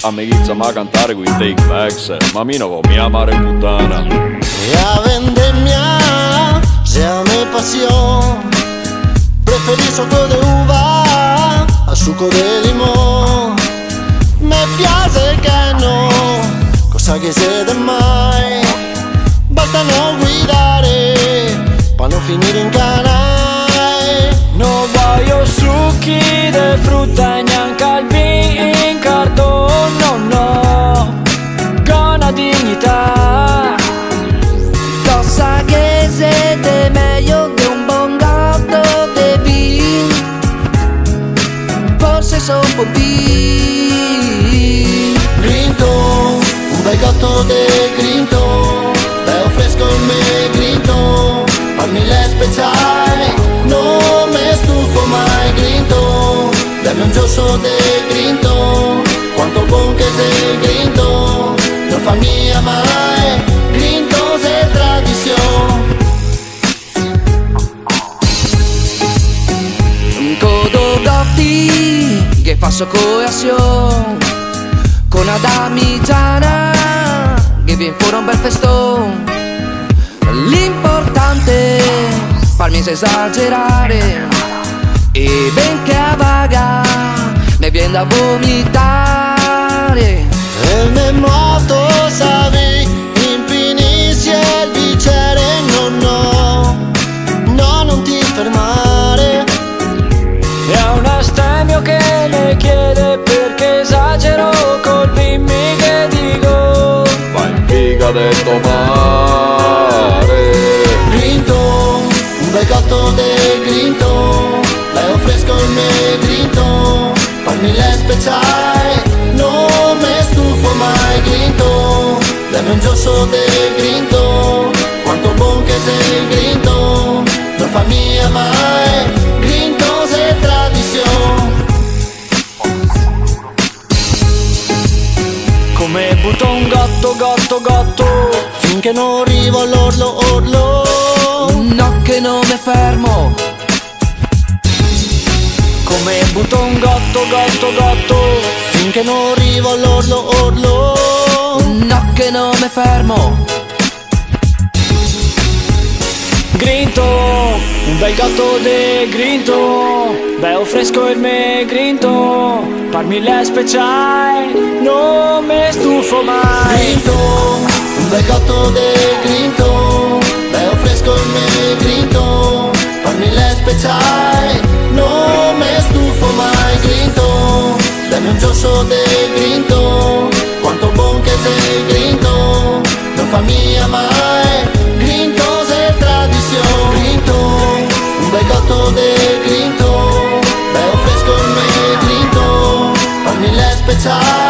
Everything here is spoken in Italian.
A me chizza ma cantare qui take backs, ma mi no mi amare puttana. Ja vendemmia, jamais passion. Preferisco succo de uva al succo de limone. Me piace che no, cosa che siete mai. Basta non guidare, pa' non finire in canale. Non voglio succhi de frutta e neanche al vino in cartone, no, con la dignità. Lo sa che siete meglio di un buon gatto de vino, forse sono un po' Grinto, un bel gatto de grinto, bello fresco il me grinto, fammi le speciali, non me stufo mai grinto, dammi un giosso de grinto, quanto buon che sei il grinto, non fammi mai, grinto se tradizione. un codo gatti che fa coesione con una damigiana che viene fuori un bel festone. L'importante farmi esagerare e benché a vaga mi viene da vomitare. E me moto savi, impinisci il bicchiere, no, non ti fermare. È un astemio che le chiede perché esagero col bimbi che dico. Va in figa detto mare. Grinto, un bel gatto de grinto, bello fresco il me grinto, farmi le speciali, non me stufo mai grinto, dammi un giosso de grinto, quanto buon che sei il grinto, non fammi mai, grinto se tradizione. Come butto un gatto Finché non arrivo all'orlo, No che non mi fermo, come butto un gatto finché non arrivo all'orlo, no che non mi fermo. Grinto, un bel gatto de grinto, bello fresco il me grinto, parmi le speciali, non me stufo mai. Grinto, un bel gatto de grinto, bello fresco il me grinto, farmi le speciali, non me stufo mai grinto, dammi un giosso de grinto, quanto buon che sei il grinto, non fammi mai, grinto se tradizione. Grinto, un bel gatto de grinto, bello fresco il me grinto, farmi le speciali.